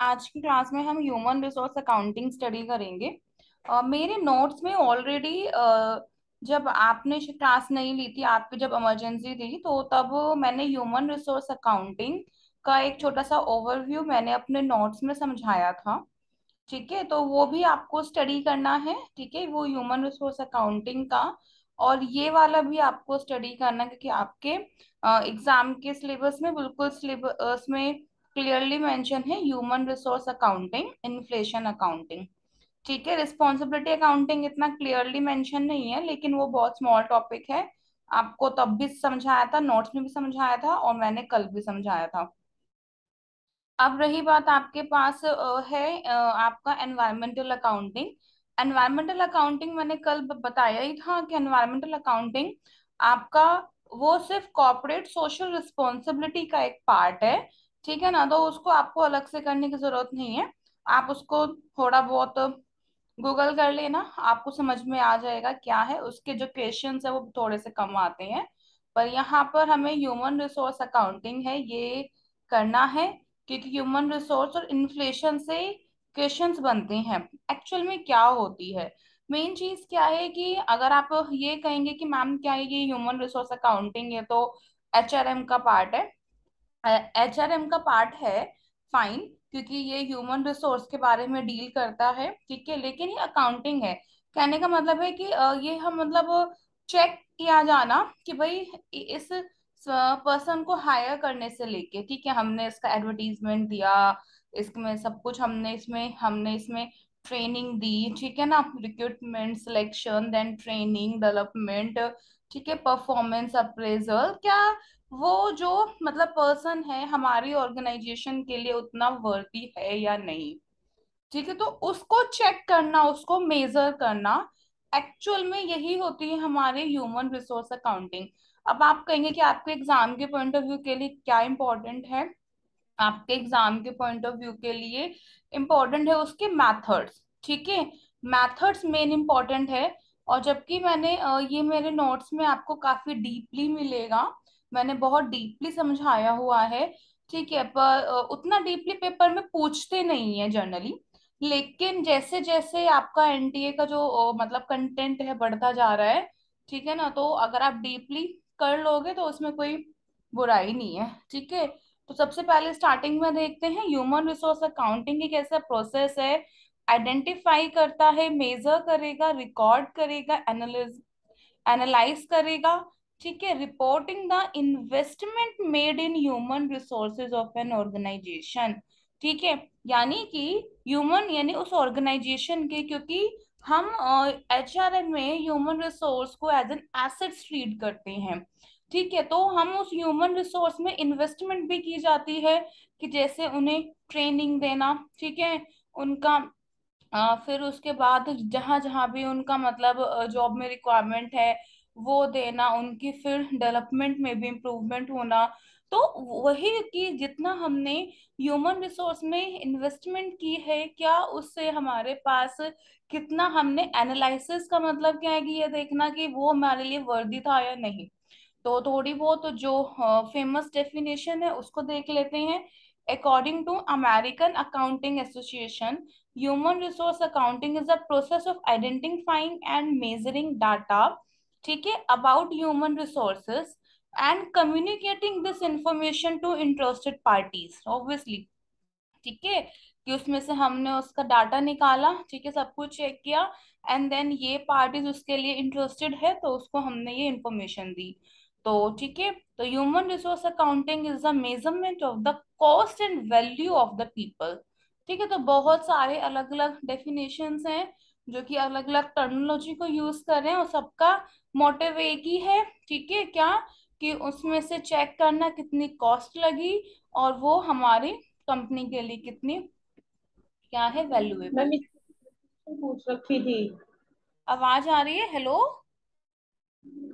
आज की क्लास में हम ह्यूमन रिसोर्स अकाउंटिंग स्टडी करेंगे। मेरे नोट्स में ऑलरेडी जब आपने क्लास नहीं ली थी, आपकी जब इमरजेंसी थी, तो तब मैंने ह्यूमन रिसोर्स अकाउंटिंग का एक छोटा सा ओवरव्यू मैंने अपने नोट्स में समझाया था। ठीक है, तो वो भी आपको स्टडी करना है। ठीक है, वो ह्यूमन रिसोर्स अकाउंटिंग का और ये वाला भी आपको स्टडी करना है, क्योंकि आपके एग्जाम के सिलेबस में बिल्कुल सिलेबस में क्लियरली मेंशन है human resource accounting, inflation accounting. ठीक है, रिस्पॉन्सिबिलिटी अकाउंटिंग इतना क्लियरली मेंशन नहीं है, लेकिन वो बहुत स्मॉल टॉपिक है। आपको तब भी समझाया था, नोट्स में भी समझाया था, और मैंने कल भी समझाया था। अब रही बात, आपके पास आपका एनवायरमेंटल अकाउंटिंग। एनवायरमेंटल अकाउंटिंग मैंने कल बताया ही था कि एनवायरमेंटल अकाउंटिंग आपका वो सिर्फ कॉर्पोरेट सोशल रिस्पॉन्सिबिलिटी का एक पार्ट है। ठीक है ना, तो उसको आपको अलग से करने की जरूरत नहीं है। आप उसको थोड़ा बहुत गूगल कर लेना, आपको समझ में आ जाएगा क्या है। उसके जो क्वेश्चंस है वो थोड़े से कम आते हैं, पर यहाँ पर हमें ह्यूमन रिसोर्स अकाउंटिंग है ये करना है, क्योंकि ह्यूमन रिसोर्स और इन्फ्लेशन से क्वेश्चंस बनते हैं। एक्चुअल में क्या होती है, मेन चीज क्या है कि अगर आप ये कहेंगे कि मैम क्या है ये ह्यूमन रिसोर्स अकाउंटिंग है, तो एचआरएम का पार्ट है। एचआरएम का पार्ट है, फाइन, क्योंकि ये ह्यूमन रिसोर्स के बारे में डील करता है। ठीक है, लेकिन ये अकाउंटिंग है। कहने का मतलब है कि ये हम मतलब चेक किया जाना कि भाई इस पर्सन को हायर करने से लेके, ठीक है, हमने इसका एडवर्टीजमेंट दिया, इसमें सब कुछ हमने इसमें ट्रेनिंग दी। ठीक है ना, recruitment, selection, then training, development, ठीक है, परफॉर्मेंस अप्रेजल, क्या वो जो मतलब पर्सन है हमारी ऑर्गेनाइजेशन के लिए उतना वर्दी है या नहीं। ठीक है, तो उसको चेक करना, उसको मेजर करना, एक्चुअल में यही होती है हमारे ह्यूमन रिसोर्स अकाउंटिंग। अब आप कहेंगे कि आपके एग्जाम के पॉइंट ऑफ व्यू के लिए क्या इंपॉर्टेंट है। आपके एग्जाम के पॉइंट ऑफ व्यू के लिए इम्पोर्टेंट है उसके मैथड्स। ठीक है, मैथड्स मेन इम्पोर्टेंट है। और जबकि ये मेरे नोट्स में आपको काफी डीपली मिलेगा, मैंने बहुत डीपली समझाया हुआ है। ठीक है, पर उतना डीपली पेपर में पूछते नहीं है जनरली। लेकिन जैसे जैसे आपका एनटीए का जो मतलब कंटेंट है बढ़ता जा रहा है, ठीक है ना, तो अगर आप डीपली कर लोगे तो उसमें कोई बुराई नहीं है। ठीक है, तो सबसे पहले स्टार्टिंग में देखते हैं ह्यूमन रिसोर्स अकाउंटिंग एक ऐसा प्रोसेस है, आइडेंटिफाई करता है, मेजर करेगा, रिकॉर्ड करेगा, एनालाइज करेगा। ठीक है, reporting the investment made in human resources of an organisation. ठीक है, यानी कि ह्यूमन यानी उस ऑर्गेनाइजेशन के, क्योंकि हम एचआरएम में ह्यूमन रिसोर्स को एज एन एसेट्स ट्रीट करते हैं। ठीक है, तो हम उस ह्यूमन रिसोर्स में इन्वेस्टमेंट भी की जाती है, कि जैसे उन्हें ट्रेनिंग देना, ठीक है, उनका फिर उसके बाद जहां जहां भी उनका मतलब जॉब में रिक्वायरमेंट है वो देना, उनकी फिर डेवलपमेंट में भी इम्प्रूवमेंट होना। तो वही कि जितना हमने ह्यूमन रिसोर्स में इन्वेस्टमेंट की है, क्या उससे हमारे पास कितना हमने एनालिसिस का मतलब क्या है कि ये देखना कि वो हमारे लिए वर्दी था या नहीं। तो थोड़ी बहुत जो फेमस डेफिनेशन है उसको देख लेते हैं। According to American accounting association, human resource accounting is a process of identifying and measuring data, ठीक है, about human resources and communicating this information to interested parties, obviously. ठीक है, कि उसमें से हमने उसका डाटा निकाला, ठीक है, सब कुछ चेक किया, एंड देन ये पार्टीज उसके लिए इंटरेस्टेड है तो उसको हमने ये इंफॉर्मेशन दी। तो ठीक है, तो human resource accounting is the measurement of the cost and value of the people. ठीक है, तो बहुत सारे अलग अलग डेफिनेशंस हैं जो कि अलग अलग टर्मिनोलॉजी को यूज कर रहे हैं, और सबका मोटिव एक ही है। ठीक है, क्या कि उसमें से चेक करना कितनी कॉस्ट लगी और वो हमारी कंपनी के लिए कितनी क्या है वैल्यूएबल। मैम इसको पूछ रखी थी। आवाज आ रही है? हेलो।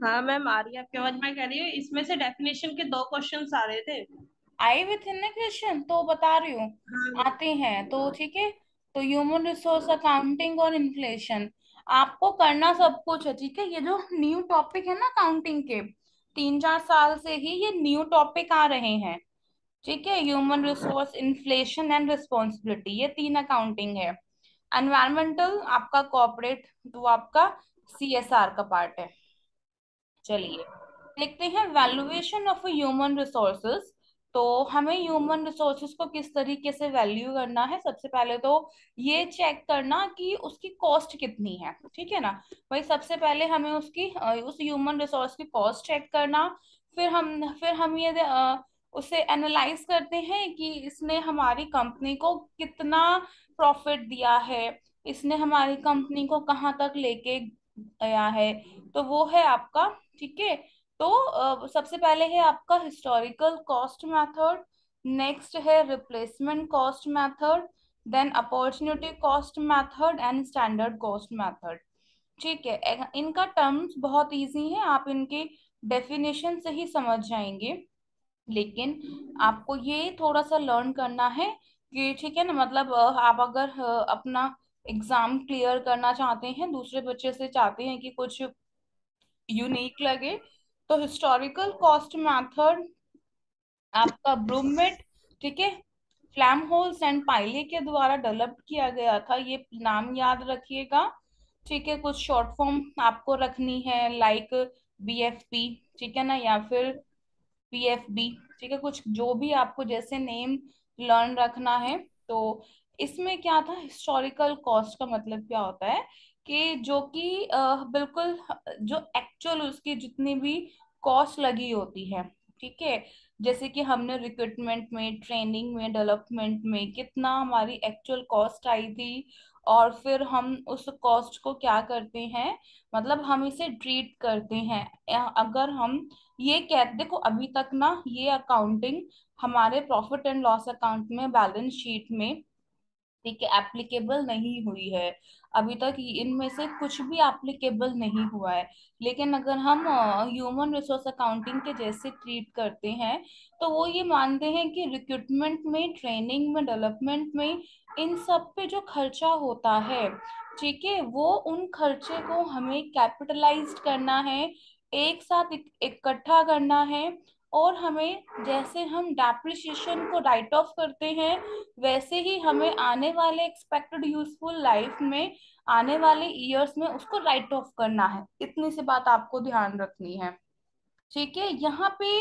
हाँ मैम आ रही है आपकी आवाज। मैं कह रही हूँ इसमें से डेफिनेशन के दो क्वेश्चंस आ रहे थे। आई विथ इन क्वेश्चन तो बता रही हूँ, हाँ आते हैं तो ठीक है। तो ह्यूमन रिसोर्स अकाउंटिंग और इन्फ्लेशन आपको करना सब कुछ है। ठीक है, ये जो न्यू टॉपिक है ना अकाउंटिंग के, 3-4 साल से ही ये न्यू टॉपिक आ रहे हैं। ठीक है, human resource, inflation and responsibility, ये तीन अकाउंटिंग है। एनवायरमेंटल आपका कॉर्पोरेट, तो वो आपका CSR का पार्ट है। चलिए देखते हैं वैल्यूएशन ऑफ ह्यूमन रिसोर्सेज। तो हमें ह्यूमन रिसोर्सेज को किस तरीके से वैल्यू करना है, सबसे पहले तो ये चेक करना कि उसकी कॉस्ट कितनी है, ठीक है ना। भाई सबसे पहले हमें उसकी उस ह्यूमन रिसोर्स की कॉस्ट चेक करना। फिर हम ये उसे एनालाइज करते हैं कि इसने हमारी कंपनी को कितना प्रॉफिट दिया है, इसने हमारी कंपनी को कहाँ तक लेके गया है। तो वो है आपका, ठीक है। तो सबसे पहले है आपका हिस्टोरिकल कॉस्ट मेथड, नेक्स्ट है replacement cost method, then opportunity cost method and standard cost method. ठीक है, इनका टर्म्स बहुत इजी है, आप इनके डेफिनेशन से ही समझ जाएंगे। लेकिन आपको ये थोड़ा सा लर्न करना है कि, ठीक है ना, मतलब आप अगर अपना एग्जाम क्लियर करना चाहते हैं, दूसरे बच्चे से चाहते हैं कि कुछ यूनिक लगे, तो हिस्टोरिकल कॉस्ट मेथड आपका ब्रूममेट, ठीक है, फ्लैम होल्स एंड पाइले के द्वारा डेवलप किया गया था, ये नाम याद रखिएगा। ठीक है, कुछ शॉर्ट फॉर्म आपको रखनी है, लाइक BFP, ठीक है ना, या फिर PFB, ठीक है, कुछ जो भी आपको जैसे नेम लर्न रखना है। तो इसमें क्या था, हिस्टोरिकल कॉस्ट का मतलब क्या होता है कि जो कि बिल्कुल जो एक्चुअल उसकी जितनी भी कॉस्ट लगी होती है, ठीक है, जैसे कि हमने रिक्रूटमेंट में, ट्रेनिंग में, डेवलपमेंट में कितना हमारी एक्चुअल कॉस्ट आई थी, और फिर हम उस कॉस्ट को क्या करते हैं, मतलब हम इसे ट्रीट करते हैं। अगर हम ये कह देखो, अभी तक ना ये अकाउंटिंग हमारे प्रॉफिट एंड लॉस अकाउंट में, बैलेंस शीट में, ठीक है, एप्लीकेबल नहीं हुई है। अभी तक इनमें से कुछ भी एप्लीकेबल नहीं हुआ है। लेकिन अगर हम ह्यूमन रिसोर्स अकाउंटिंग के जैसे ट्रीट करते हैं, तो वो ये मानते हैं कि रिक्रूटमेंट में, ट्रेनिंग में, डेवलपमेंट में, इन सब पे जो खर्चा होता है, ठीक है, वो उन खर्चे को हमें कैपिटलाइज्ड करना है, एक साथ इकट्ठा करना है। और हमें, जैसे हम डेप्रिसिएशन को राइट ऑफ करते हैं, वैसे ही हमें आने वाले एक्सपेक्टेड यूजफुल लाइफ में, आने वाले ईयर्स में उसको राइट ऑफ करना है। इतनी सी बात आपको ध्यान रखनी है। ठीक है, यहाँ पे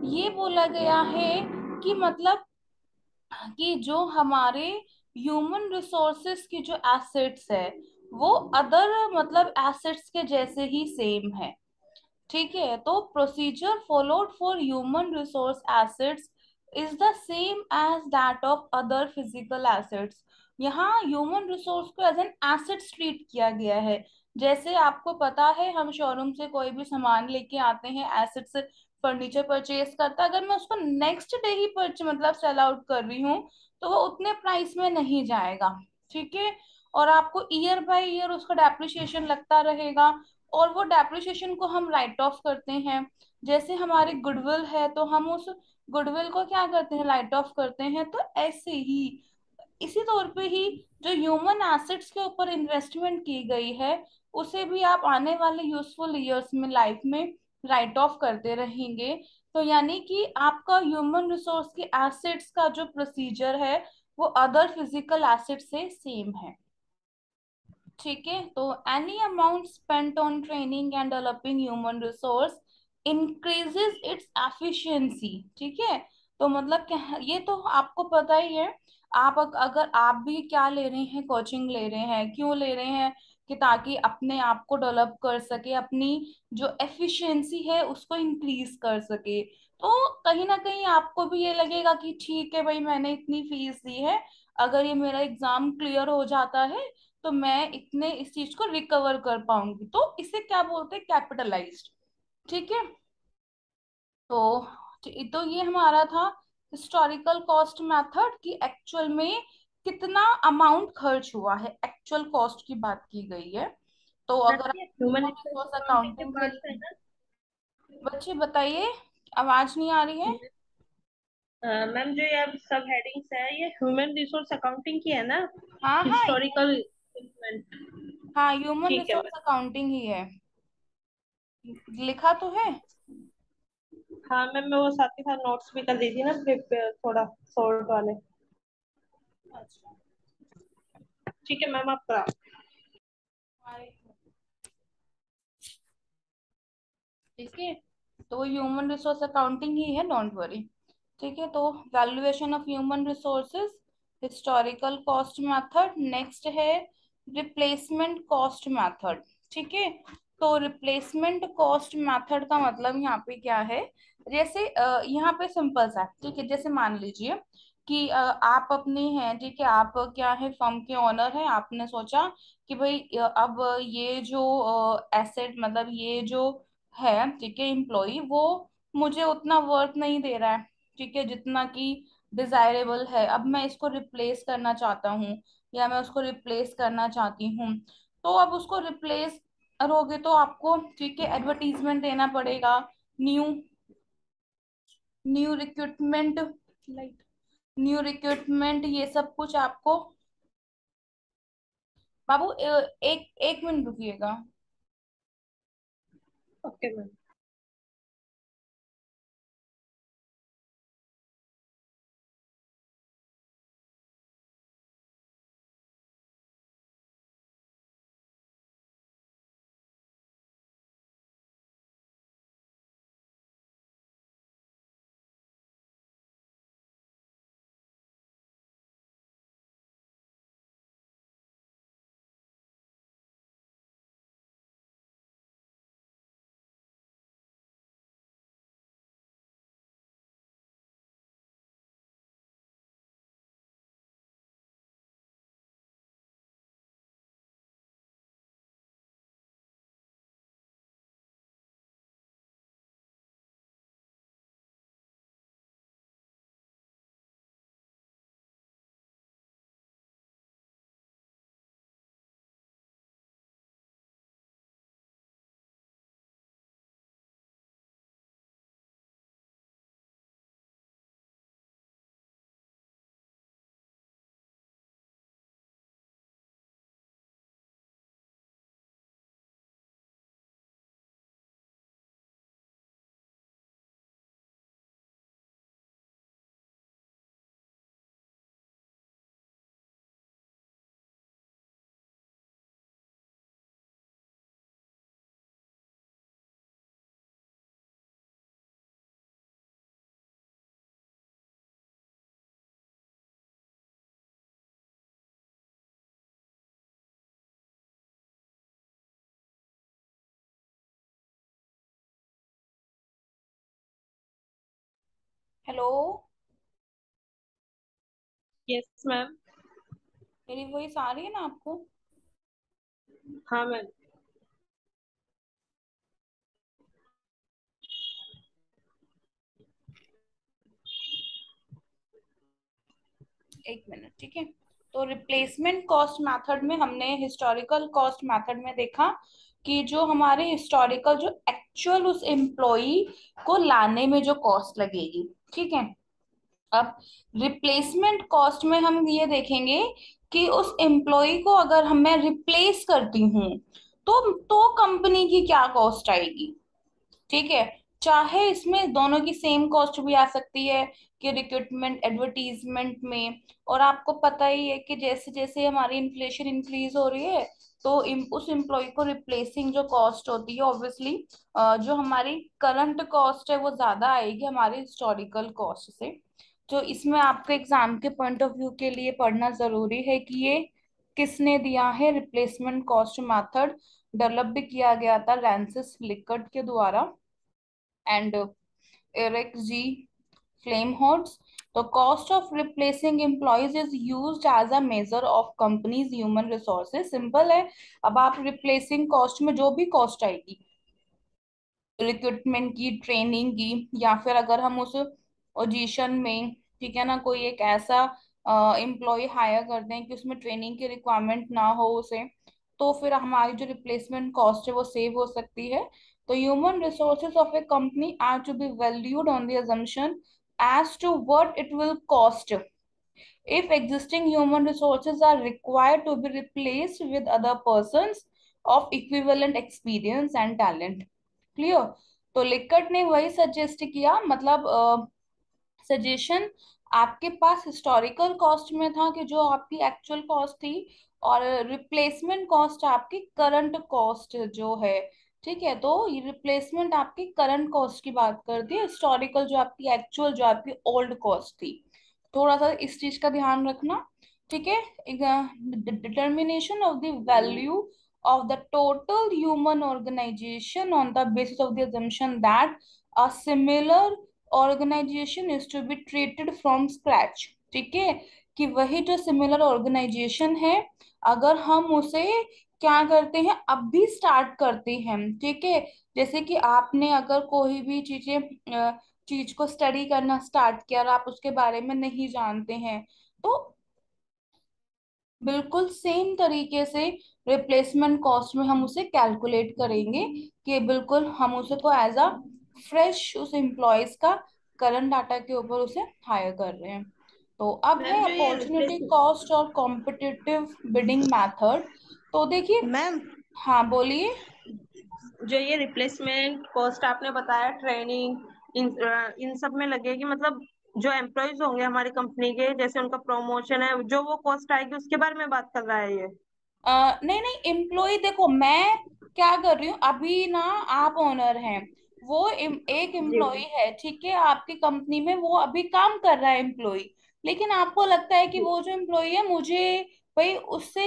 ये बोला गया है कि मतलब कि जो हमारे ह्यूमन रिसोर्सेस की जो एसेट्स है, वो अदर मतलब एसेट्स के जैसे ही सेम है। ठीक है, तो procedure followed for human resource assets is the same as that of other physical assets. यहाँ ह्यूमन रिसोर्स को एज एन एसेट्स ट्रीट किया गया है। जैसे आपको पता है, हम शोरूम से कोई भी सामान लेके आते हैं, एसेट्स, फर्नीचर परचेज करता है, अगर मैं उसको नेक्स्ट डे ही मतलब सेल आउट कर रही हूँ, तो वो उतने प्राइस में नहीं जाएगा। ठीक है, और आपको ईयर बाय ईयर उसका डेप्रिसिएशन लगता रहेगा, और वो डेप्रिसिएशन को हम राइट ऑफ करते हैं। जैसे हमारी गुडविल है, तो हम उस गुडविल को क्या करते हैं, राइट ऑफ करते हैं। तो ऐसे ही, इसी तौर पे ही, जो ह्यूमन एसेट्स के ऊपर इन्वेस्टमेंट की गई है, उसे भी आप आने वाले यूजफुल ईयर्स में, लाइफ में राइट ऑफ करते रहेंगे। तो यानी कि आपका ह्यूमन रिसोर्स के एसेट्स का जो प्रोसीजर है, वो अदर फिजिकल एसेट से सेम है। ठीक है, तो any amount spent on training and developing human resource increases its efficiency. ठीक है, तो मतलब क्या, ये तो आपको पता ही है। आप अगर आप भी क्या ले रहे हैं, कोचिंग ले रहे हैं, क्यों ले रहे हैं, कि ताकि अपने आप को डेवलप कर सके, अपनी जो एफिशिएंसी है उसको इंक्रीज कर सके। तो कहीं ना कहीं आपको भी ये लगेगा कि ठीक है भाई, मैंने इतनी फीस दी है, अगर ये मेरा एग्जाम क्लियर हो जाता है, तो मैं इतने इस चीज को रिकवर कर पाऊंगी। तो इसे क्या बोलते हैं, कैपिटलाइज्ड। ठीक है, तो तो ये हमारा था हिस्टोरिकल कॉस्ट मेथड, कि एक्चुअल में कितना अमाउंट खर्च हुआ है, एक्चुअल कॉस्ट की बात की गई है। तो अगर आप ह्यूमन रिसोर्स रिसोर्स अकाउंटिंग के अकाउंटिंग के पास है लिए, ना। बच्चे बताइए, आवाज नहीं आ रही है। मैम, जो ये अब सब हेडिंग्स है, ये ह्यूमन रिसोर्स अकाउंटिंग की है ना। हाँ हाँ, हिस्टोरिकल। हाँ ह्यूमन ठीक है रिसोर्स मैम। अकाउंटिंग ही है, लिखा तो है। हाँ मैम, मैं वो साथ के साथ नोट्स भी कर दी थी ना प्रिपेयर, थोड़ा शॉर्ट वाले। अच्छा। ठीक है मैम, आप करा। ठीक है, तो ह्यूमन रिसोर्स अकाउंटिंग ही है, डोंट वरी। ठीक है, तो valuation of human resources, historical cost method, next है रिप्लेसमेंट कॉस्ट मेथड। ठीक है, तो रिप्लेसमेंट कॉस्ट मेथड का मतलब यहाँ पे क्या है, जैसे यहाँ पे सिंपल सा है, ठीक है, जैसे मान लीजिए कि आप अपने हैं, ठीक है, आप क्या है, फर्म के ओनर हैं, आपने सोचा कि भाई अब ये जो एसेट, मतलब ये जो है, ठीक है, एम्प्लॉय वो मुझे उतना वर्क नहीं दे रहा है, ठीक है, जितना कि डिजायरेबल है, अब मैं इसको रिप्लेस करना चाहता हूँ, या मैं उसको रिप्लेस करना चाहती हूँ। तो अब उसको रिप्लेस करोगे तो आपको, ठीक है, एडवर्टीजमेंट देना पड़ेगा, new new recruitment, like new recruitment, ये सब कुछ आपको। बाबू एक एक मिनट रुकिएगा। Okay ma'am. Hello, yes ma'am. मेरी वॉइस आ रही है ना आपको? हाँ मैम। एक मिनट, ठीक है। तो रिप्लेसमेंट कॉस्ट मेथड में हमने हिस्टोरिकल कॉस्ट मेथड में देखा कि जो हमारे हिस्टोरिकल, जो एक्चुअल उस एम्प्लॉय को लाने में जो कॉस्ट लगेगी, ठीक है। अब रिप्लेसमेंट कॉस्ट में हम ये देखेंगे कि उस एम्प्लॉय को अगर हम मैं रिप्लेस करती हूँ तो कंपनी की क्या कॉस्ट आएगी, ठीक है। चाहे इसमें दोनों की सेम कॉस्ट भी आ सकती है कि रिक्रूटमेंट एडवर्टीजमेंट में, और आपको पता ही है कि जैसे जैसे हमारी इन्फ्लेशन इंक्रीज हो रही है, तो उस एम्प्लॉय को रिप्लेसिंग जो कॉस्ट होती है, ऑब्वियसली जो हमारी करंट कॉस्ट है वो ज्यादा आएगी हमारी हिस्टोरिकल कॉस्ट से। तो इसमें आपको एग्जाम के पॉइंट ऑफ व्यू के लिए पढ़ना जरूरी है कि ये किसने दिया है, रिप्लेसमेंट कॉस्ट मेथड डेवलप भी किया गया था रैंसिस लिकर्ट के द्वारा and Eric G Flamholtz. The cost of replacing employees is used as a measure of company's human resources. Simple है। अब आप रिप्लेसिंग कॉस्ट में जो भी कॉस्ट आएगी, रिक्रूटमेंट की, ट्रेनिंग की, या फिर अगर हम उस पोजीशन में, ठीक है ना, कोई एक ऐसा एम्प्लॉय हायर करते हैं कि उसमें ट्रेनिंग की रिक्वायरमेंट ना हो उसे, तो फिर हमारी जो रिप्लेसमेंट कॉस्ट है वो सेव हो सकती है। तो human resources of a company are to be valued on the assumption as to what it will cost if existing human resources are required to be replaced with other persons of equivalent experience and talent. Clear? तो Likert ने वही suggest किया, मतलब suggestion आपके पास historical cost में था कि जो आपकी एक्चुअल कॉस्ट थी, और रिप्लेसमेंट कॉस्ट आपकी करंट कॉस्ट जो है। ठीक है, तो ये रिप्लेसमेंट आपकी करंट कॉस्ट की बात करती है, हिस्टोरिकल जो आपकी एक्चुअल जो आपकी ओल्ड कॉस्ट थी। थोड़ा सा इस चीज का ध्यान रखना। ठीक है, determination of the value of the total human organization on the basis of the assumption that a similar organization is to be treated from scratch। ठीक है, कि वही जो सिमिलर ऑर्गेनाइजेशन है, अगर हम उसे क्या करते हैं, अब भी स्टार्ट करते हैं। ठीक है, जैसे कि आपने अगर कोई भी चीज को स्टडी करना स्टार्ट किया और आप उसके बारे में नहीं जानते हैं, तो बिल्कुल सेम तरीके से रिप्लेसमेंट कॉस्ट में हम उसे कैलकुलेट करेंगे, कि बिल्कुल हम उसे को एज अ फ्रेश उस एम्प्लॉयज का करंट डाटा के ऊपर उसे हायर कर रहे हैं। तो अब है मैम जो ये अपॉर्चुनिटी रिप्लेस कॉस्ट और कॉम्पिटिटिव बिडिंग मेथड। तो देखिए, मैम हाँ बोलिए। जो ये रिप्लेसमेंट कॉस्ट आपने बताया, ट्रेनिंग इन सब में लगेगी, मतलब जो एम्प्लॉयज होंगे हमारी कंपनी के, जैसे उनका प्रमोशन है, जो वो कॉस्ट आएगी उसके बारे में बात कर रहा है ये? नहीं नहीं, एम्प्लॉय देखो, मैं क्या कर रही हूँ अभी ना, आप ओनर हैं, वो एक जी एम्प्लॉय है, ठीक है, आपकी कंपनी में वो अभी काम कर रहा है एम्प्लॉय। लेकिन आपको लगता है कि वो जो एम्प्लॉय है, मुझे भाई उससे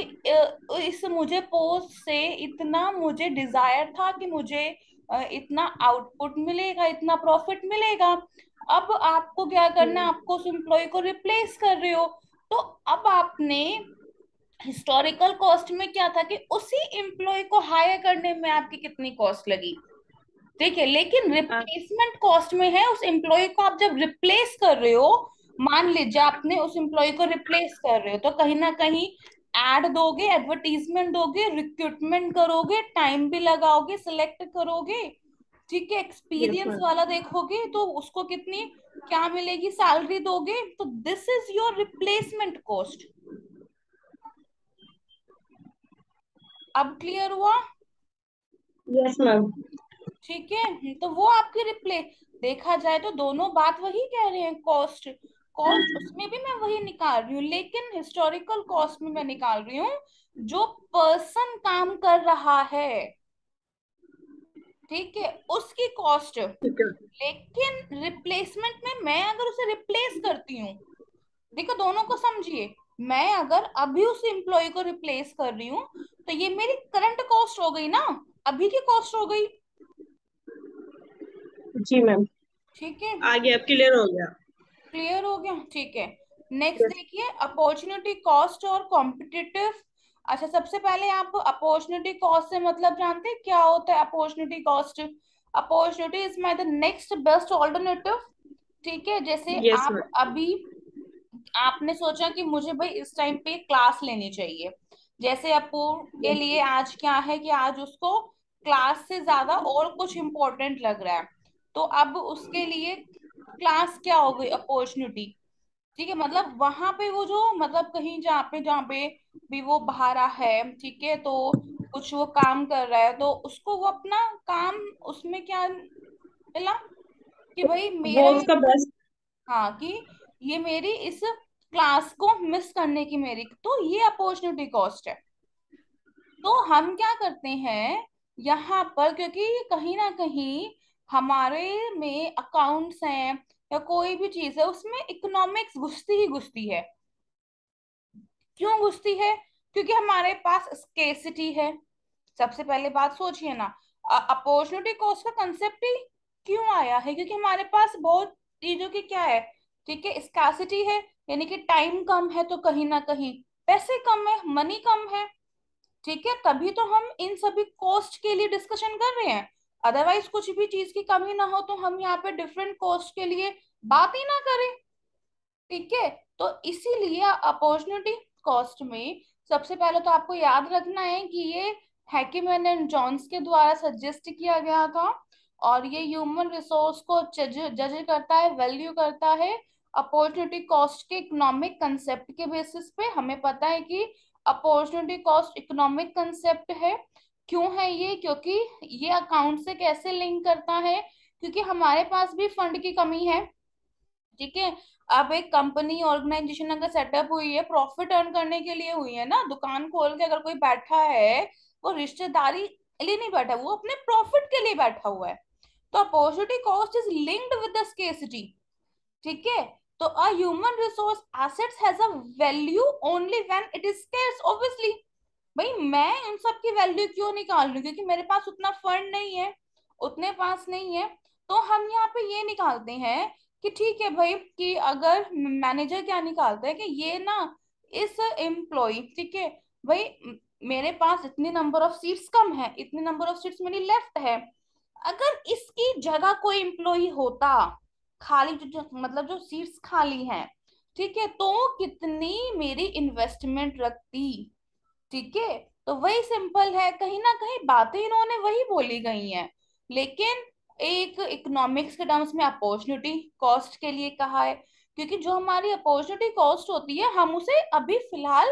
इस मुझे पोस्ट से इतना मुझे डिजायर था कि मुझे इतना आउटपुट मिलेगा, इतना प्रॉफिट मिलेगा। अब आपको क्या करना है, आपको उस एम्प्लॉय को रिप्लेस कर रहे हो। तो अब आपने हिस्टोरिकल कॉस्ट में क्या था कि उसी एम्प्लॉय को हायर करने में आपकी कितनी कॉस्ट लगी। ठीक है, लेकिन रिप्लेसमेंट कॉस्ट में है, उस एम्प्लॉय को आप जब रिप्लेस कर रहे हो, मान लीजिए आपने उस एम्प्लॉय को रिप्लेस कर रहे हो, तो कहीं ना कहीं एड दोगे, एडवर्टीजमेंट दोगे, रिक्रूटमेंट करोगे, टाइम भी लगाओगे, सिलेक्ट करोगे। ठीक है, यस एक्सपीरियंस मैम। वाला देखोगे तो उसको कितनी क्या मिलेगी, सैलरी दोगे, तो this is your replacement cost. अब क्लियर हुआ? Yes ma'am. ठीक है, तो वो आपकी रिप्ले देखा जाए तो दोनों बात वही कह रहे हैं, कॉस्ट कॉस्ट उसमें भी मैं वही निकाल रही हूँ, लेकिन हिस्टोरिकल कॉस्ट में मैं निकाल रही हूँ जो पर्सन काम कर रहा है। ठीक है, उसकी कॉस्ट। ठीक है। लेकिन रिप्लेसमेंट में मैं अगर उसे रिप्लेस करती हूँ, देखो दोनों को समझिए, मैं अगर अभी उस एम्प्लॉय को रिप्लेस कर रही हूँ, तो ये मेरी करंट कॉस्ट हो गई ना, अभी की कॉस्ट हो गई। जी मैम, ठीक है, आ गया, क्लियर हो गया। क्लियर हो गया। ठीक है, नेक्स्ट यस। देखिए, अपॉर्चुनिटी कॉस्ट और कॉम्पिटिटिव। अच्छा, सबसे पहले आप अपॉर्चुनिटी कॉस्ट से मतलब जानते हैं क्या होता है opportunity cost? Opportunity is my the next best alternative. ठीक है, जैसे यस आप मैम। अभी आपने सोचा कि मुझे भाई इस टाइम पे क्लास लेनी चाहिए, जैसे आपको के यस। लिए आज क्या है कि आज उसको क्लास से ज्यादा और कुछ इम्पोर्टेंट लग रहा है, तो अब उसके लिए क्लास क्या हो गई, अपॉर्चुनिटी। ठीक है, मतलब वहां पे वो जो मतलब कहीं जहाँ पे भी वो बाहर है, ठीक है, तो कुछ वो काम कर रहा है, तो उसको वो अपना काम उसमें क्या मिला कि भाई वो मेरा ये, उसका बेस्ट। हाँ, कि ये मेरी इस क्लास को मिस करने की मेरी, तो ये अपॉर्चुनिटी कॉस्ट है। तो हम क्या करते हैं यहाँ पर, क्योंकि कहीं ना कहीं हमारे में अकाउंट्स हैं या कोई भी चीज है, उसमें इकोनॉमिक्स घुसती ही घुसती है। क्यों घुसती है? क्योंकि हमारे पास स्केसिटी है। सबसे पहले बात सोचिए ना, अपॉर्चुनिटी कॉस्ट का कंसेप्ट ही क्यों आया है, क्योंकि हमारे पास बहुत चीजों की क्या है, ठीक है, स्कासिटी है, यानी कि टाइम कम है, तो कहीं ना कहीं पैसे कम है, मनी कम है। ठीक है, तभी तो हम इन सभी कॉस्ट के लिए डिस्कशन कर रहे हैं। अदरवाइज कुछ भी चीज की कमी ना हो तो हम यहाँ पे डिफरेंट कॉस्ट के लिए बात ही ना करें। ठीक है, तो इसीलिए अपॉर्चुनिटी कॉस्ट में सबसे पहले तो आपको याद रखना है कि ये हैकीमैन एंड जॉन्स के द्वारा सजेस्ट किया गया था, और ये ह्यूमन रिसोर्स को जज जज करता है, वैल्यू करता है अपॉर्चुनिटी कॉस्ट के इकोनॉमिक कंसेप्ट के बेसिस पे। हमें पता है कि अपॉर्चुनिटी कॉस्ट इकोनॉमिक कंसेप्ट है। क्यों है ये? क्योंकि ये अकाउंट से कैसे लिंक करता है, क्योंकि हमारे पास भी फंड की कमी है। ठीक है। अब एक कंपनी ऑर्गेनाइजेशन अगर सेटअप हुई है प्रॉफिट अर्न करने के लिए हुई है ना, दुकान खोल के अगर कोई बैठा है वो रिश्तेदारी लिए नहीं बैठा, वो अपने प्रॉफिट के लिए बैठा हुआ है। तो opportunity cost is linked with the scarcity. ठीक है। तो a human resource assets has a value only when it is scarce obviously. भाई मैं उन सब की वैल्यू क्यों निकाल रही हूँ, क्योंकि मेरे पास उतना फंड नहीं है, उतने पास नहीं है। तो हम यहाँ पे ये निकालते हैं कि ठीक है भाई, कि अगर मैनेजर क्या निकालता है कि ये ना इस एम्प्लॉय, ठीक है भाई, मेरे पास इतनी नंबर ऑफ सीट्स कम है, इतनी नंबर ऑफ सीट्स मेरी लेफ्ट है, अगर इसकी जगह कोई एम्प्लॉय होता खाली, मतलब जो सीट्स खाली हैं, ठीक है, तो कितनी मेरी इन्वेस्टमेंट रखती। ठीक है। तो वही सिंपल है, कहीं ना कहीं बातें इन्होंने वही बोली गई हैं, लेकिन एक इकोनॉमिक्स के टर्म्स में अपॉर्चुनिटी कॉस्ट के लिए कहा है, क्योंकि जो हमारी अपॉर्चुनिटी कॉस्ट होती है हम उसे अभी फिलहाल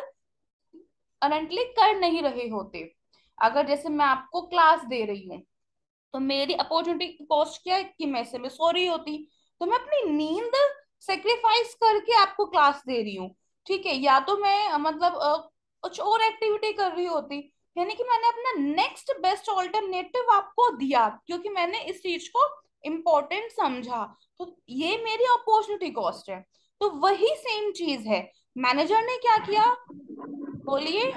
करंटली कर नहीं रहे होते। अगर जैसे मैं आपको क्लास दे रही हूँ तो मेरी अपॉर्चुनिटी कॉस्ट क्या है कि मैं से मैं सो रही होती, तो मैं अपनी नींद सेक्रीफाइस करके आपको क्लास दे रही हूँ। ठीक है। या तो मैं मतलब कुछ और एक्टिविटी कर रही होती, यानी कि मैंने अपना नेक्स्ट बेस्ट ऑल्टरनेटिव आपको दिया क्योंकि मैंने इस चीज को इम्पोर्टेंट समझा। तो ये मेरी अपॉर्चुनिटी कॉस्ट है। तो वही सेम चीज है, मैनेजर ने क्या किया, बोलिए।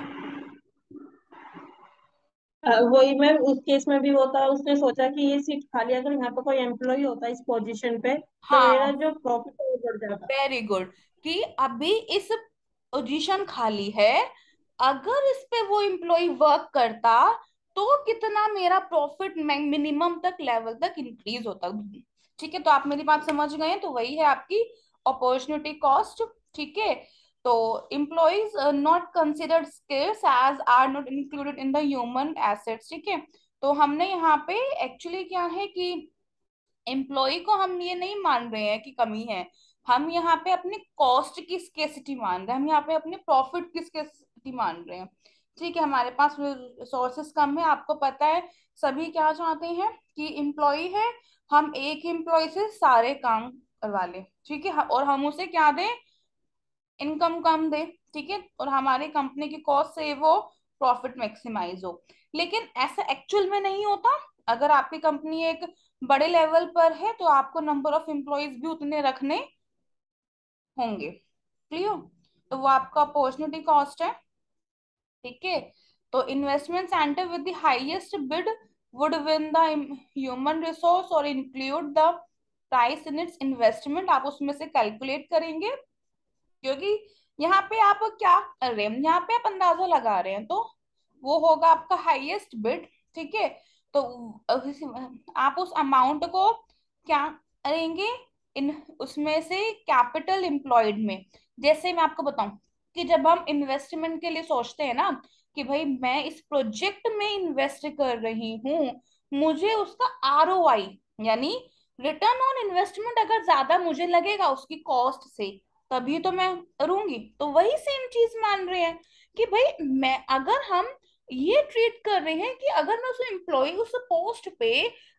वही मैम, उस केस में भी होता है, उसने सोचा कि ये सीट खाली है, अगर यहाँ पे कोई एम्प्लॉय होता इस पोजीशन पे तो मेरा हाँ, जो प्रॉफिट है वो बढ़ जाता। Very good. कि अभी इस पोजीशन खाली है, अगर इस पे वो एम्प्लॉय वर्क करता तो कितना मेरा प्रॉफिट मिनिमम तक लेवल तक इंक्रीज होता। ठीक है। तो आप मेरी बात समझ गए हैं, तो वही है आपकी अपॉर्चुनिटी कॉस्ट। ठीक है। तो employees not considered skills as are not included in the human assets. ठीक है। तो हमने यहाँ पे एक्चुअली क्या है कि एम्प्लॉय को हम ये नहीं मान रहे हैं कि कमी है, हम यहाँ पे अपने कॉस्ट की स्केसिटी मान रहे हैं, हम यहाँ पे अपने प्रॉफिट की स्केसिटी मान रहे हैं। ठीक है। हमारे पास रिसोर्सेस कम है, आपको पता है सभी क्या चाहते हैं कि एम्प्लॉय है, हम एक एम्प्लॉय से सारे काम करवा लें। ठीक है। और हम उसे क्या दें, इनकम कम दे। ठीक है। और हमारी कंपनी की कॉस्ट से वो प्रॉफिट मैक्सिमाइज हो। लेकिन ऐसा एक्चुअल में नहीं होता। अगर आपकी कंपनी एक बड़े लेवल पर है तो आपको नंबर ऑफ एम्प्लॉयज भी उतने रखने होंगे। क्लियर। तो वो आपका अपॉर्चुनिटी कॉस्ट है। ठीक है। तो investment centre with the highest bid would win the human resource और include the price in its investment, आप उसमें से कैलकुलेट करेंगे, क्योंकि यहाँ पे आप क्या कर रहे हैं, यहाँ पे आप अंदाजा लगा रहे हैं, तो वो होगा आपका हाईएस्ट बिड। ठीक है। तो आप उस अमाउंट को क्या करेंगे, इन उसमें से कैपिटल एम्प्लॉयड में, जैसे मैं आपको बताऊं कि जब हम इन्वेस्टमेंट के लिए सोचते हैं ना कि भाई मैं इस प्रोजेक्ट में इन्वेस्ट कर रही हूँ, मुझे उसका आरओआई यानी रिटर्न ऑन इन्वेस्टमेंट अगर ज्यादा मुझे लगेगा उसकी कॉस्ट से, तभी तो मैं करूंगी। तो वही सेम चीज मान रहे हैं कि भाई मैं अगर हम ये ट्रीट कर रहे हैं कि अगर मैं उस एम्प्लॉय उस पोस्ट पे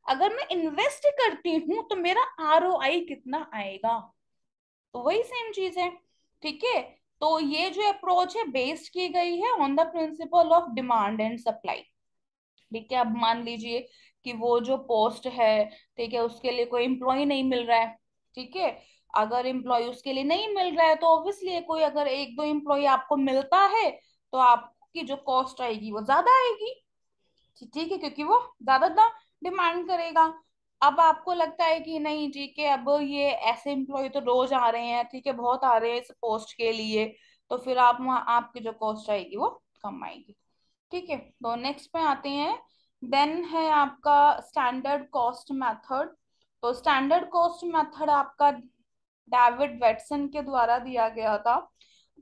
अगर मैं इन्वेस्ट करती हूँ तो मेरा आरओआई कितना आएगा। तो वही सेम चीज है। ठीक है। तो ये जो अप्रोच है बेस्ड की गई है on the principle of demand and supply. ठीक है। अब मान लीजिए कि वो जो पोस्ट है, ठीक है, उसके लिए कोई एम्प्लॉय नहीं मिल रहा है। ठीक है। अगर एम्प्लॉय उसके लिए नहीं मिल रहा है तो ऑब्वियसली कोई अगर एक दो एम्प्लॉय आपको मिलता है तो आपकी जो कॉस्ट आएगी वो ज्यादा आएगी। ठीक है, क्योंकि वो ज्यादा डिमांड करेगा। अब आपको लगता है कि नहीं ठीक है, अब ये ऐसे एम्प्लॉय तो रोज आ रहे हैं, ठीक है, बहुत आ रहे हैं इस पोस्ट के लिए, तो फिर आप वहाँ आपकी जो कॉस्ट आएगी वो कम आएगी। ठीक है। तो नेक्स्ट पे आते हैं। देन है आपका स्टैंडर्ड कॉस्ट मेथड। तो स्टैंडर्ड कॉस्ट मेथड आपका डेविड वेटसन के द्वारा दिया गया था।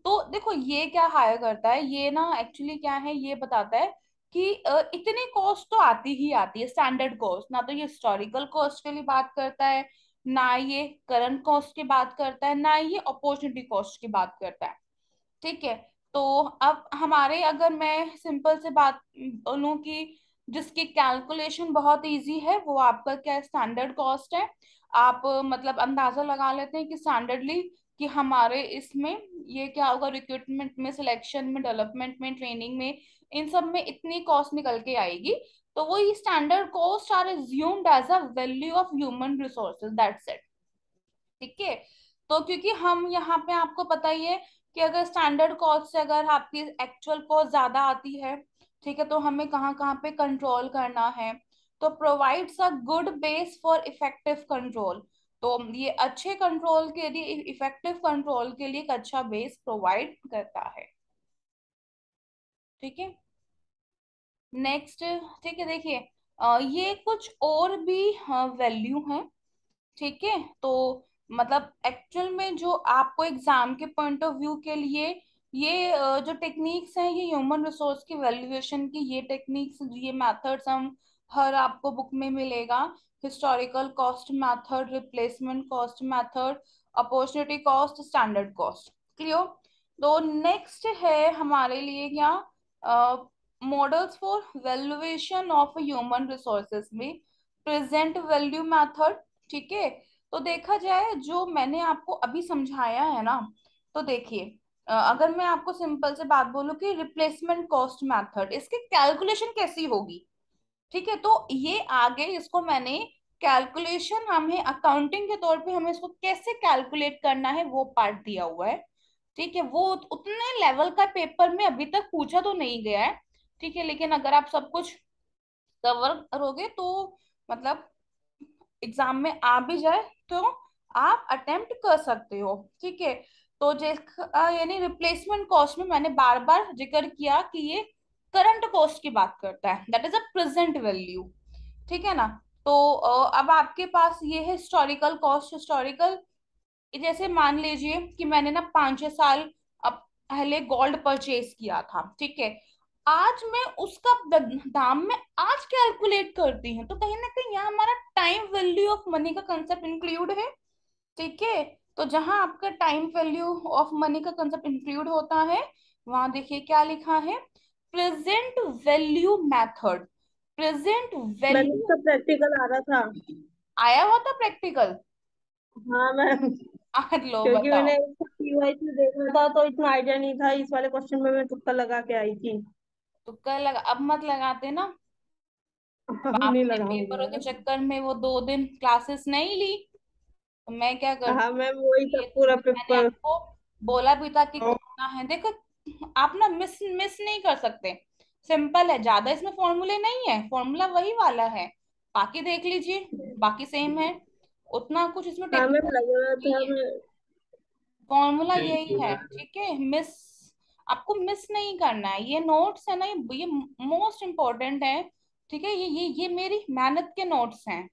तो देखो ये क्या हायर करता है, ये ना एक्चुअली क्या है, ये बताता है कि इतनी कॉस्ट तो आती ही आती है स्टैंडर्ड कॉस्ट, ना तो ये हिस्टोरिकल कॉस्ट के लिए बात करता है, ना ये करंट कॉस्ट की बात करता है, ना ये अपॉर्चुनिटी कॉस्ट की बात करता है। ठीक है। तो अब हमारे अगर मैं सिंपल से बात बोलूं कि जिसकी कैलकुलेशन बहुत इजी है, वो आपका क्या स्टैंडर्ड कॉस्ट है। आप मतलब अंदाजा लगा लेते हैं कि स्टैंडर्डली कि हमारे इसमें ये क्या होगा, रिक्रूटमेंट में, सिलेक्शन में, डेवलपमेंट में, ट्रेनिंग में, इन सब में इतनी कॉस्ट निकल के आएगी। तो वो ये standard cost are assumed as a value of human resources, that's it. ठीक है। तो क्योंकि हम यहाँ पे आपको पता ही है कि अगर स्टैंडर्ड कॉस्ट से अगर आपकी एक्चुअल कॉस्ट ज्यादा आती है, ठीक है, तो हमें कहाँ कहाँ पे कंट्रोल करना है। तो provides a good base for effective control. तो ये अच्छे कंट्रोल के लिए, इफेक्टिव कंट्रोल के लिए एक अच्छा बेस प्रोवाइड करता है। ठीक है। नेक्स्ट, ठीक है, देखिए ये कुछ और भी वैल्यू हैं। ठीक है। तो मतलब एक्चुअल में जो आपको एग्जाम के पॉइंट ऑफ व्यू के लिए ये जो टेक्निक्स हैं, ये ह्यूमन रिसोर्स की वैल्यूएशन की ये टेक्निक्स, ये मेथड्स हम हर आपको बुक में मिलेगा। Historical cost method, replacement cost method, opportunity cost, standard cost. Clear. तो नेक्स्ट है हमारे लिए क्या, models for valuation of human resources में प्रेजेंट वैल्यू मेथड। ठीक है। तो देखा जाए जो मैंने आपको अभी समझाया है ना, तो देखिए अगर मैं आपको सिंपल से बात बोलूं कि रिप्लेसमेंट कॉस्ट मेथड, इसकी कैलकुलेशन कैसी होगी। ठीक है। तो ये आगे इसको मैंने कैलकुलेशन, हमें अकाउंटिंग के तौर पे हमें इसको कैसे कैलकुलेट करना है वो पार्ट दिया हुआ है। ठीक है। वो उतने लेवल का पेपर में अभी तक पूछा तो नहीं गया है। ठीक है। लेकिन अगर आप सब कुछ कवर करोगे तो मतलब एग्जाम में आ भी जाए तो आप अटेम्प्ट कर सकते हो। ठीक है। तो यानी रिप्लेसमेंट कॉस्ट में मैंने बार बार जिक्र किया कि ये करंट कॉस्ट की बात करता है, that is a present value. ठीक है ना। तो अब आपके पास ये है हिस्टोरिकल कॉस्ट। हिस्टोरिकल, जैसे मान लीजिए कि मैंने ना 5-6 साल अब पहले गोल्ड परचेज किया था। ठीक है। आज मैं उसका दाम में आज कैलकुलेट करती हूँ, तो कहीं ना कहीं यहाँ हमारा टाइम वैल्यू ऑफ मनी का कंसेप्ट इंक्लूड है। ठीक है। तो जहां आपका टाइम वैल्यू ऑफ मनी का कंसेप्ट इंक्लूड होता है, वहां देखिए क्या लिखा है, प्रेजेंट वैल्यू मेथड। प्रेजेंट मैंने वैल्यू इसका प्रैक्टिकल आ रहा था। आया हुआ था प्रैक्टिकल। हाँ मैम, आज लो क्योंकि बताओ। मैंने पीवाईक्यू देखा था तो इतना आइडिया नहीं था, इस वाले क्वेश्चन में मैं तुक्का लगा के आई थी। तो कल लगा, अब मत लगाते ना। अब अब नहीं आपने लगाऊंगी पेपरों के मैं। चक्कर में वो 2 दिन क्लासेस नहीं ली, तो मैं क्या हाँ करती। मैम, वही ये सब तो पूरा मैंने पेपर। आपको बोला भी था कि करना है, देखो आप ना मिस मिस नहीं कर सकते। सिंपल है, ज्यादा इसमें फॉर्मूले नहीं है, फॉर्मूला वही वाला है। बाकी देख लीजिए, बाकी सेम है, उतना कुछ इसमें हाँ मैम, टेक्निकल लगा हुआ नहीं था है। मैं। फॉर्मूला यही है। ठीक है। मिस, आपको मिस नहीं करना है। ये नोट्स है ना, ये मोस्ट इम्पोर्टेंट है। ठीक है। ये मेरी मेहनत के नोट्स हैं।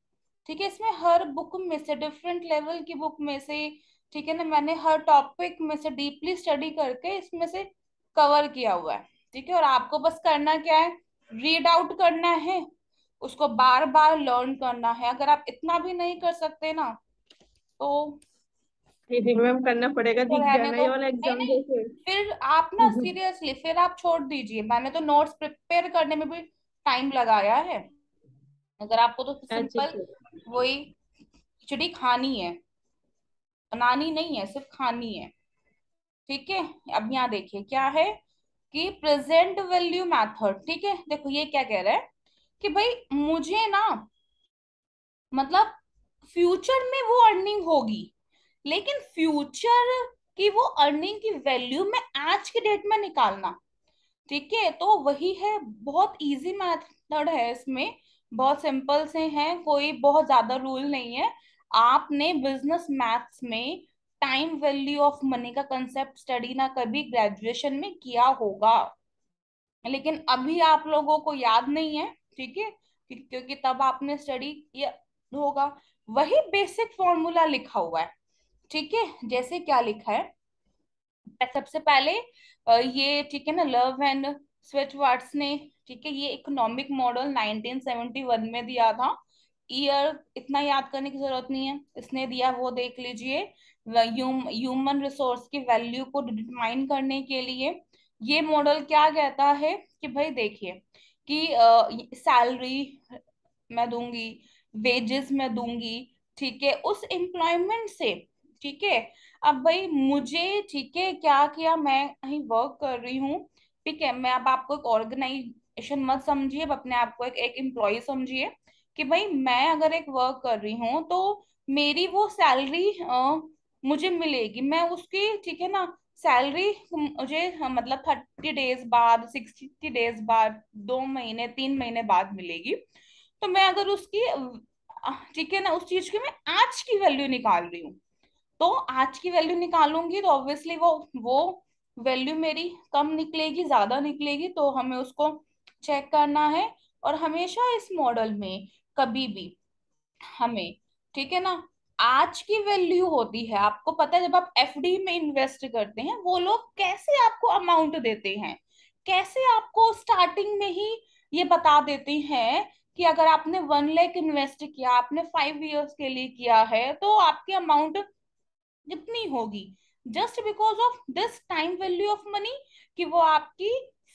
ठीक है। इसमें हर बुक में से, डिफरेंट लेवल की बुक में से, ठीक है ना, मैंने हर टॉपिक में से डीपली स्टडी करके इसमें से कवर किया हुआ है। ठीक है। और आपको बस करना क्या है, रीड आउट करना है, उसको बार बार लर्न करना है। अगर आप इतना भी नहीं कर सकते ना, तो जी जी मैम, करना पड़ेगा, तो दिख रहने जाएगा दो। ये वाला नहीं एग्जाम नहीं, जैसे। फिर आप ना सीरियसली फिर आप छोड़ दीजिए, मैंने तो नोट्स प्रिपेयर करने में भी टाइम लगाया है। अगर आपको तो अच्छा सिंपल अच्छा। वही खिचड़ी खानी है, बनानी नहीं है, सिर्फ खानी है। ठीक है। अब यहाँ देखिए क्या है कि प्रेजेंट वैल्यू मेथड। ठीक है। देखो ये क्या कह रहा है कि भाई मुझे ना मतलब फ्यूचर में वो अर्निंग होगी, लेकिन फ्यूचर की वो अर्निंग की वैल्यू में आज के डेट में निकालना। ठीक है। तो वही है, बहुत इजी मेथड है इसमें, बहुत सिंपल से हैं, कोई बहुत ज्यादा रूल नहीं है। आपने बिजनेस मैथ्स में टाइम वैल्यू ऑफ मनी का कंसेप्ट स्टडी ना कभी ग्रेजुएशन में किया होगा, लेकिन अभी आप लोगों को याद नहीं है। ठीक है। क्योंकि तब आपने स्टडी किया होगा। वही बेसिक फॉर्मूला लिखा हुआ है। ठीक है। जैसे क्या लिखा है, सबसे पहले ये ठीक है ना, लव एंड स्विटवार्ट्स ने, ठीक है, ये इकोनॉमिक मॉडल 1971 में दिया था। ईयर इतना याद करने की जरूरत नहीं है, इसने दिया वो देख लीजिए। ह्यूमन रिसोर्स की वैल्यू को डिटरमाइन करने के लिए ये मॉडल क्या कहता है कि भाई देखिए, कि सैलरी मैं दूंगी, वेजेस मैं दूंगी, ठीक है, उस एम्प्लॉयमेंट से। ठीक है, अब भाई मुझे, ठीक है, क्या किया, मैं कहीं वर्क कर रही हूँ, ठीक है, मैं अब आपको एक ऑर्गेनाइजेशन मत समझिए, अब अपने आप को एक एम्प्लॉय समझिए, कि भाई मैं अगर एक वर्क कर रही हूँ तो मेरी वो सैलरी मुझे मिलेगी, मैं उसकी, ठीक है ना, सैलरी मुझे मतलब 30 डेज बाद, 60 डेज बाद, 2 महीने 3 महीने बाद मिलेगी। तो मैं अगर उसकी, ठीक है ना, उस चीज की मैं आज की वैल्यू निकाल रही हूँ, तो आज की वैल्यू निकालूंगी तो ऑब्वियसली वो वैल्यू मेरी कम निकलेगी, ज्यादा निकलेगी, तो हमें उसको चेक करना है। और हमेशा इस मॉडल में कभी भी हमें, ठीक है ना, आज की वैल्यू होती है, आपको पता है जब आप एफडी में इन्वेस्ट करते हैं वो लोग कैसे आपको अमाउंट देते हैं, कैसे आपको स्टार्टिंग में ही ये बता देते हैं कि अगर आपने 1 लाख इन्वेस्ट किया, आपने 5 इयर्स के लिए किया है, तो आपकी अमाउंट जितनी होगी, just because of this time value of money, कि वो आपकी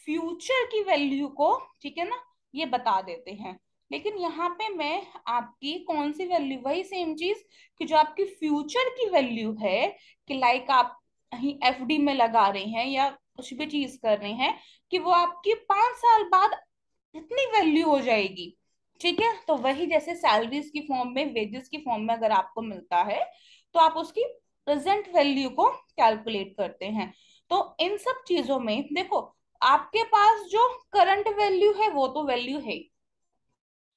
फ्यूचर की वैल्यू को, ठीक है ना, ये बता देते हैं। लेकिन यहाँ पे मैं आपकी कौन सी वैल्यू, वही सेम चीज, कि जो आपकी फ्यूचर की वैल्यू है, कि लाइक आप कहीं एफडी में लगा रहे हैं या कुछ भी चीज कर रहे हैं, कि वो आपकी 5 साल बाद इतनी वैल्यू हो जाएगी। ठीक है, तो वही जैसे सैलरीज की फॉर्म में, वेजेस की फॉर्म में अगर आपको मिलता है, तो आप उसकी प्रेजेंट वैल्यू को कैलकुलेट करते हैं। तो इन सब चीजों में देखो, आपके पास जो करंट वैल्यू है वो तो वैल्यू है ही।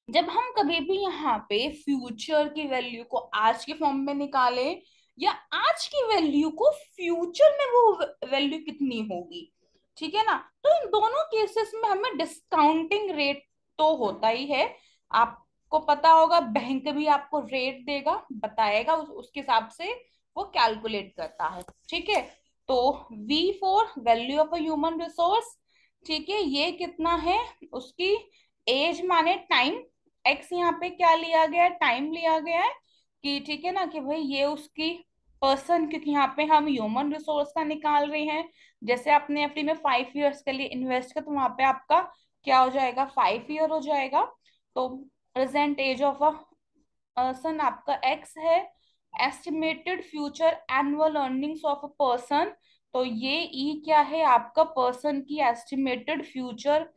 जब हम कभी भी यहाँ पे फ्यूचर की वैल्यू को आज के फॉर्म में निकाले, या आज की वैल्यू को फ्यूचर में वो वैल्यू कितनी होगी, ठीक है ना, तो इन दोनों केसेस में हमें डिस्काउंटिंग रेट तो होता ही है। आपको पता होगा बैंक भी आपको रेट देगा, बताएगा, उसके हिसाब से वो कैलकुलेट करता है। ठीक है, तो V4 value of a human resource, ठीक है, ये कितना है, उसकी एज माने टाइम, एक्स यहाँ पे क्या लिया गया है, टाइम लिया गया है, कि ठीक है ना, कि भाई ये उसकी पर्सन, क्योंकि यहाँ पे हम ह्यूमन रिसोर्स का निकाल रहे हैं। जैसे आपने एफडी में 5 इयर्स के लिए इन्वेस्ट किया, तो वहां पे आपका क्या हो जाएगा, 5 ईयर हो जाएगा। तो present age of a person आपका एक्स है। Estimated future annual earnings of a person, तो ये ई क्या है, आपका पर्सन की एस्टिमेटेड फ्यूचर,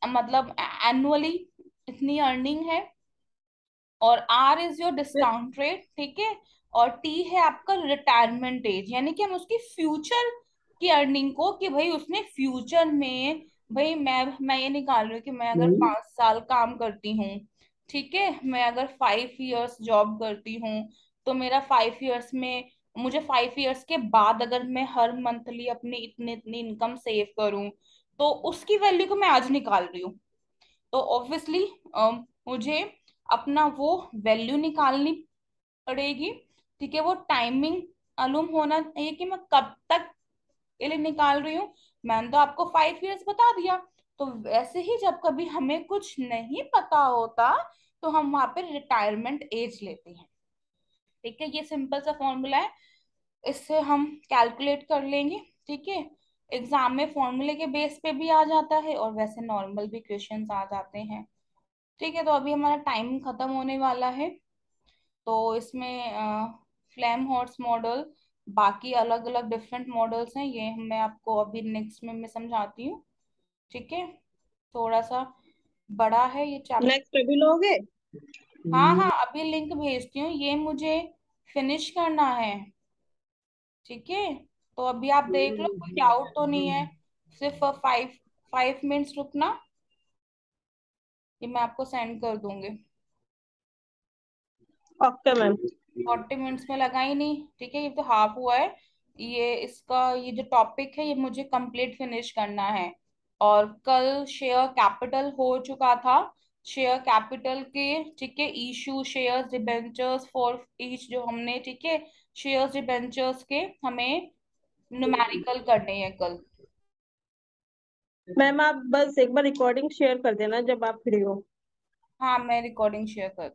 मतलब एनुअली इतनी अर्निंग है। और R is your discount rate, ठीक है। और टी है आपका रिटायरमेंट एज, यानी कि हम उसकी फ्यूचर की अर्निंग को, कि भाई उसने फ्यूचर में, भाई मैं ये निकाल रही हूँ कि मैं अगर 5 साल काम करती हूँ, ठीक है, मैं अगर 5 इयर्स जॉब करती हूँ, तो मेरा 5 इयर्स में, मुझे 5 इयर्स के बाद अगर मैं हर मंथली अपनी इतनी इतनी इनकम सेव करूँ, तो उसकी वैल्यू को मैं आज निकाल रही हूँ। तो ऑब्वियसली मुझे अपना वो वैल्यू निकालनी पड़ेगी। ठीक है, वो टाइमिंग मालूम होना चाहिए कि मैं कब तक के लिए निकाल रही हूँ। मैंने तो आपको 5 इयर्स बता दिया। तो वैसे ही जब कभी हमें कुछ नहीं पता होता, तो हम वहां पे रिटायरमेंट एज लेते हैं। ठीक है, ये सिंपल सा फॉर्मूला है, इससे हम कैलकुलेट कर लेंगे। ठीक है, एग्जाम में फॉर्मूले के बेस पे भी आ जाता है, और वैसे नॉर्मल भी क्वेश्चंस आ जाते हैं। ठीक है, तो अभी हमारा टाइम खत्म होने वाला है। तो इसमें फ्लेम हॉर्स मॉडल, बाकी अलग अलग डिफरेंट मॉडल्स हैं, ये मैं आपको अभी नेक्स्ट में मैं समझाती हूँ। ठीक है, थोड़ा सा बड़ा है ये चैप्टर। नेक्स्ट अभी लोगे? हाँ हाँ, अभी लिंक भेजती हूँ, ये मुझे फिनिश करना है। ठीक है, तो अभी आप देख लो, कोई डाउट तो नहीं है, सिर्फ 5 5 मिनट्स रुकना, ये मैं आपको सेंड कर दूंगी। Okay ma'am. 40 मिनट्स में लगा ही नहीं, ठीक है, ये तो हाफ हुआ है। ये इसका, ये जो टॉपिक है, ये मुझे कंप्लीट फिनिश करना है। और कल शेयर कैपिटल हो चुका था, शेयर कैपिटल के, ठीक है, issue shares debentures for each, जो हमने, ठीक है, शेयर्स डिबेंचर्स के हमें न्यूमेरिकल करने हैं कल। मैम आप बस एक बार रिकॉर्डिंग शेयर कर देना जब आप फ्री हो। हाँ, मैं रिकॉर्डिंग शेयर कर